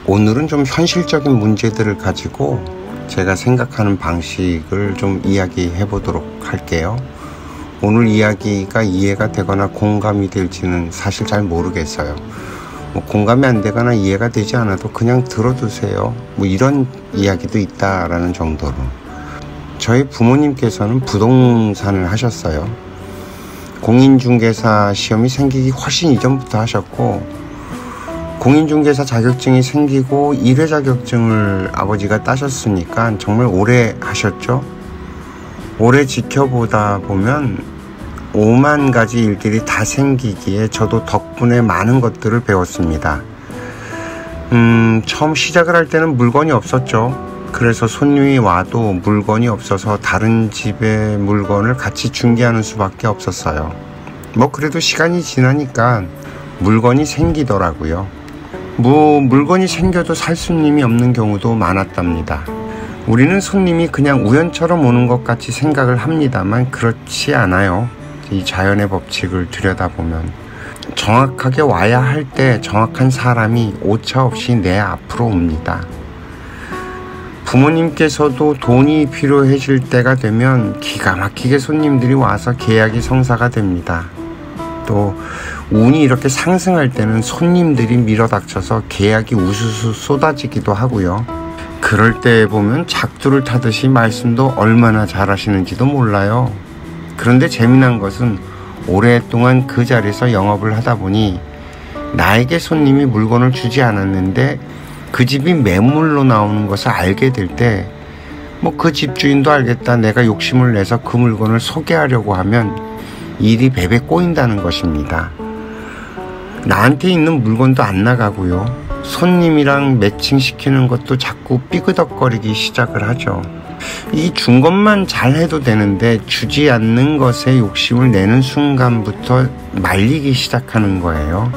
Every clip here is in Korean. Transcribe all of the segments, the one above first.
오늘은 좀 현실적인 문제들을 가지고 제가 생각하는 방식을 좀 이야기해 보도록 할게요. 오늘 이야기가 이해가 되거나 공감이 될지는 사실 잘 모르겠어요. 공감이 안 되거나 이해가 되지 않아도 그냥 들어두세요. 이런 이야기도 있다라는 정도로. 저희 부모님께서는 부동산을 하셨어요. 공인중개사 시험이 생기기 훨씬 이전부터 하셨고, 공인중개사 자격증이 생기고 1회 자격증을 아버지가 따셨으니까 정말 오래 하셨죠. 오래 지켜보다 보면 5만 가지 일들이 다 생기기에 저도 덕분에 많은 것들을 배웠습니다. 처음 시작을 할 때는 물건이 없었죠. 그래서 손님이 와도 물건이 없어서 다른 집의 물건을 같이 중개하는 수밖에 없었어요. 그래도 시간이 지나니까 물건이 생기더라고요. 물건이 생겨도 살 손님이 없는 경우도 많았답니다. 우리는 손님이 그냥 우연처럼 오는 것 같이 생각을 합니다만 그렇지 않아요. 이 자연의 법칙을 들여다보면 정확하게 와야 할 때 정확한 사람이 오차 없이 내 앞으로 옵니다. 부모님께서도 돈이 필요해질 때가 되면 기가 막히게 손님들이 와서 계약이 성사가 됩니다. 또 운이 이렇게 상승할 때는 손님들이 밀어닥쳐서 계약이 우수수 쏟아지기도 하고요. 그럴 때 보면 작두를 타듯이 말씀도 얼마나 잘하시는지도 몰라요. 그런데 재미난 것은 오랫동안 그 자리에서 영업을 하다 보니 나에게 손님이 물건을 주지 않았는데 그 집이 매물로 나오는 것을 알게 될 때 그 집주인도 알겠다, 내가 욕심을 내서 그 물건을 소개하려고 하면 일이 베베 꼬인다는 것입니다. 나한테 있는 물건도 안 나가고요. 손님이랑 매칭시키는 것도 자꾸 삐그덕거리기 시작을 하죠. 이 준 것만 잘해도 되는데 주지 않는 것에 욕심을 내는 순간부터 말리기 시작하는 거예요.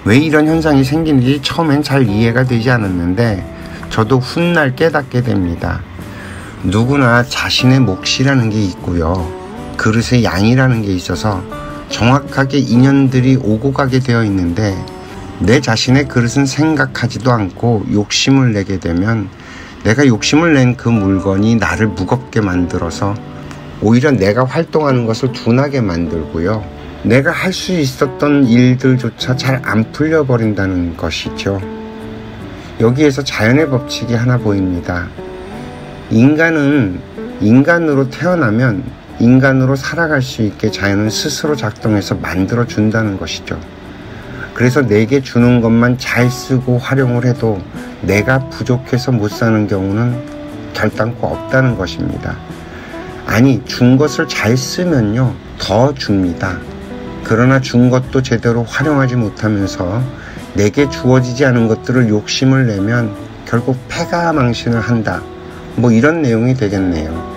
왜 이런 현상이 생기는지 처음엔 잘 이해가 되지 않았는데 저도 훗날 깨닫게 됩니다. 누구나 자신의 몫이라는 게 있고요. 그릇의 양이라는 게 있어서 정확하게 인연들이 오고 가게 되어 있는데 내 자신의 그릇은 생각하지도 않고 욕심을 내게 되면 내가 욕심을 낸 그 물건이 나를 무겁게 만들어서 오히려 내가 활동하는 것을 둔하게 만들고요. 내가 할 수 있었던 일들조차 잘 안 풀려버린다는 것이죠. 여기에서 자연의 법칙이 하나 보입니다. 인간은 인간으로 태어나면 인간으로 살아갈 수 있게 자연은 스스로 작동해서 만들어준다는 것이죠. 그래서 내게 주는 것만 잘 쓰고 활용을 해도 내가 부족해서 못 사는 경우는 결단코 없다는 것입니다. 아니, 준 것을 잘 쓰면요 더 줍니다. 그러나 준 것도 제대로 활용하지 못하면서 내게 주어지지 않은 것들을 욕심을 내면 결국 패가망신을 한다, 이런 내용이 되겠네요.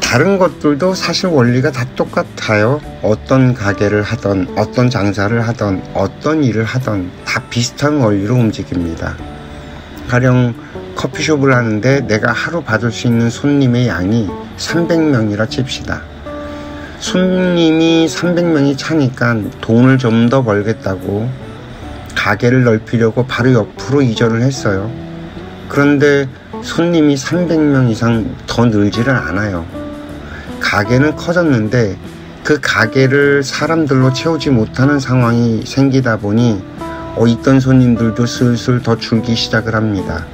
다른 것들도 사실 원리가 다 똑같아요. 어떤 가게를 하던 어떤 장사를 하던 어떤 일을 하던 다 비슷한 원리로 움직입니다. 가령 커피숍을 하는데 내가 하루 받을 수 있는 손님의 양이 300명이라 칩시다. 손님이 300명이 차니까 돈을 좀 더 벌겠다고 가게를 넓히려고 바로 옆으로 이전을 했어요. 그런데 손님이 300명 이상 더 늘지를 않아요. 가게는 커졌는데 그 가게를 사람들로 채우지 못하는 상황이 생기다 보니 있던 손님들도 슬슬 더 줄기 시작을 합니다.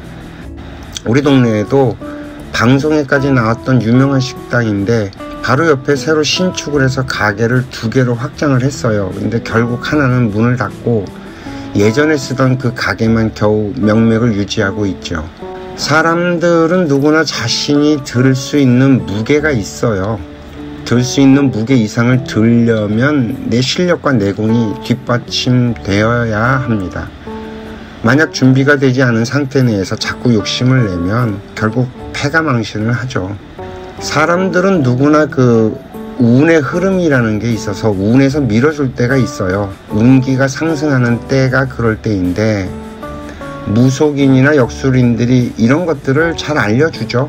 우리 동네에도 방송에까지 나왔던 유명한 식당인데 바로 옆에 새로 신축을 해서 가게를 2개로 확장을 했어요. 근데 결국 하나는 문을 닫고 예전에 쓰던 그 가게만 겨우 명맥을 유지하고 있죠. 사람들은 누구나 자신이 들 수 있는 무게가 있어요. 들 수 있는 무게 이상을 들려면 내 실력과 내공이 뒷받침되어야 합니다. 만약 준비가 되지 않은 상태 내에서 자꾸 욕심을 내면 결국 패가망신을 하죠. 사람들은 누구나 그 운의 흐름이라는 게 있어서 운에서 밀어줄 때가 있어요. 운기가 상승하는 때가 그럴 때인데 무속인이나 역술인들이 이런 것들을 잘 알려주죠.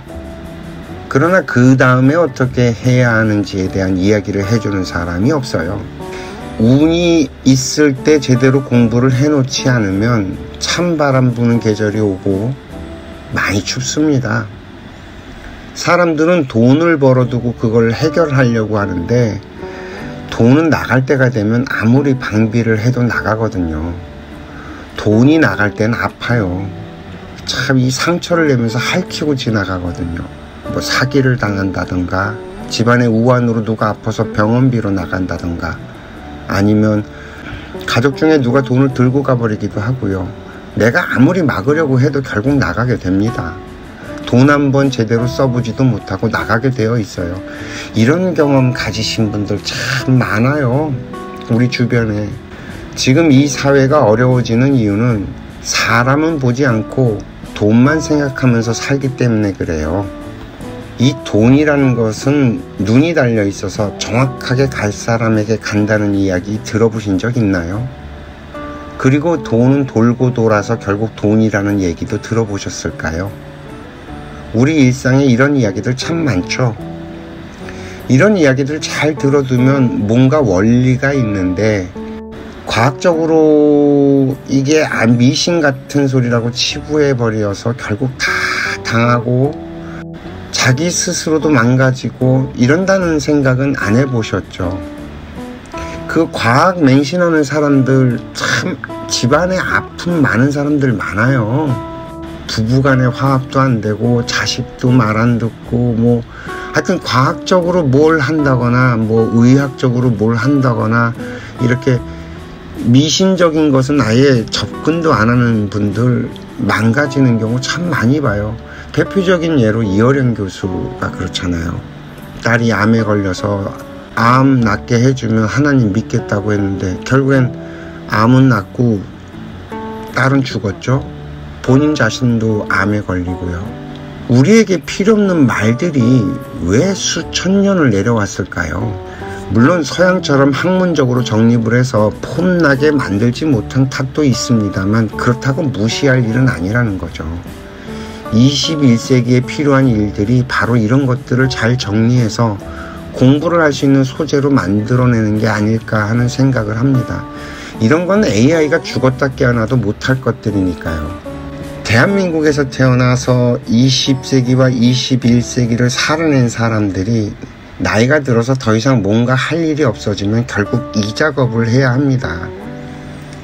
그러나 그 다음에 어떻게 해야 하는지에 대한 이야기를 해주는 사람이 없어요. 운이 있을 때 제대로 공부를 해놓지 않으면 찬바람 부는 계절이 오고 많이 춥습니다. 사람들은 돈을 벌어두고 그걸 해결하려고 하는데 돈은 나갈 때가 되면 아무리 방비를 해도 나가거든요. 돈이 나갈 때는 아파요. 참 이 상처를 내면서 핥히고 지나가거든요. 뭐 사기를 당한다던가 집안의 우환으로 누가 아파서 병원비로 나간다던가 아니면 가족 중에 누가 돈을 들고 가버리기도 하고요. 내가 아무리 막으려고 해도 결국 나가게 됩니다. 돈 한 번 제대로 써보지도 못하고 나가게 되어 있어요. 이런 경험 가지신 분들 참 많아요. 우리 주변에. 지금 이 사회가 어려워지는 이유는 사람은 보지 않고 돈만 생각하면서 살기 때문에 그래요. 이 돈이라는 것은 눈이 달려 있어서 정확하게 갈 사람에게 간다는 이야기 들어보신 적 있나요? 그리고 돈은 돌고 돌아서 결국 돈이라는 얘기도 들어보셨을까요? 우리 일상에 이런 이야기들 참 많죠. 이런 이야기들 잘 들어두면 뭔가 원리가 있는데 과학적으로 이게 미신 같은 소리라고 치부해버려서 결국 다 당하고 자기 스스로도 망가지고 이런다는 생각은 안 해보셨죠? 그 과학 맹신하는 사람들 참 집안에 아픔 많은 사람들 많아요. 부부간의 화합도 안 되고 자식도 말 안 듣고 뭐 하여튼 과학적으로 뭘 한다거나 뭐 의학적으로 뭘 한다거나 이렇게 미신적인 것은 아예 접근도 안 하는 분들 망가지는 경우 참 많이 봐요. 대표적인 예로 이어령 교수가 그렇잖아요. 딸이 암에 걸려서 암 낫게 해주면 하나님 믿겠다고 했는데 결국엔 암은 낫고 딸은 죽었죠. 본인 자신도 암에 걸리고요. 우리에게 필요 없는 말들이 왜 수천 년을 내려왔을까요? 물론 서양처럼 학문적으로 정립을 해서 폼나게 만들지 못한 탓도 있습니다만 그렇다고 무시할 일은 아니라는 거죠. 21세기에 필요한 일들이 바로 이런 것들을 잘 정리해서 공부를 할 수 있는 소재로 만들어내는 게 아닐까 하는 생각을 합니다. 이런 건 AI가 죽었다 깨어나도 못할 것들이니까요. 대한민국에서 태어나서 20세기와 21세기를 살아낸 사람들이 나이가 들어서 더 이상 뭔가 할 일이 없어지면 결국 이 작업을 해야 합니다.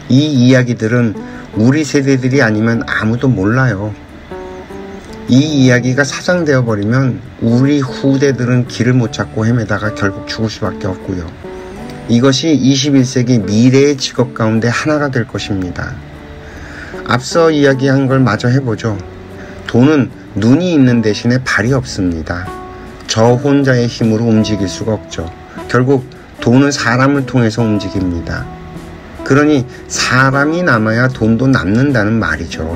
이 이야기들은 우리 세대들이 아니면 아무도 몰라요. 이 이야기가 사장되어 버리면 우리 후대들은 길을 못 찾고 헤매다가 결국 죽을 수밖에 없고요. 이것이 21세기 미래의 직업 가운데 하나가 될 것입니다. 앞서 이야기한 걸 마저 해보죠. 돈은 눈이 있는 대신에 발이 없습니다. 저 혼자의 힘으로 움직일 수가 없죠. 결국 돈은 사람을 통해서 움직입니다. 그러니 사람이 남아야 돈도 남는다는 말이죠.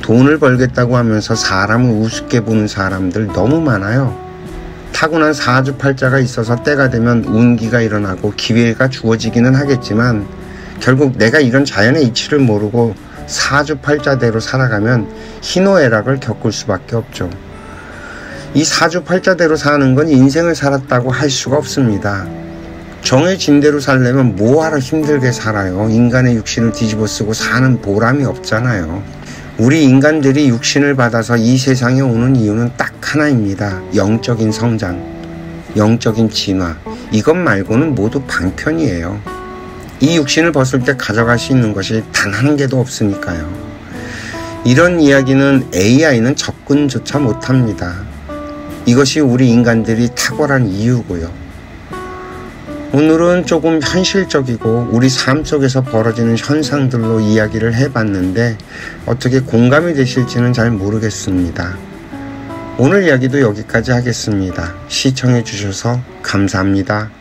돈을 벌겠다고 하면서 사람을 우습게 보는 사람들 너무 많아요. 타고난 사주팔자가 있어서 때가 되면 운기가 일어나고 기회가 주어지기는 하겠지만 결국 내가 이런 자연의 이치를 모르고 사주팔자대로 살아가면 희노애락을 겪을 수밖에 없죠. 이 사주팔자대로 사는 건 인생을 살았다고 할 수가 없습니다. 정해진 대로 살려면 뭐하러 힘들게 살아요. 인간의 육신을 뒤집어 쓰고 사는 보람이 없잖아요. 우리 인간들이 육신을 받아서 이 세상에 오는 이유는 딱 하나입니다. 영적인 성장, 영적인 진화. 이것 말고는 모두 방편이에요. 이 육신을 벗을 때 가져갈 수 있는 것이 단 한 개도 없으니까요. 이런 이야기는 AI는 접근조차 못합니다. 이것이 우리 인간들이 탁월한 이유고요. 오늘은 조금 현실적이고 우리 삶 속에서 벌어지는 현상들로 이야기를 해봤는데 어떻게 공감이 되실지는 잘 모르겠습니다. 오늘 이야기도 여기까지 하겠습니다. 시청해 주셔서 감사합니다.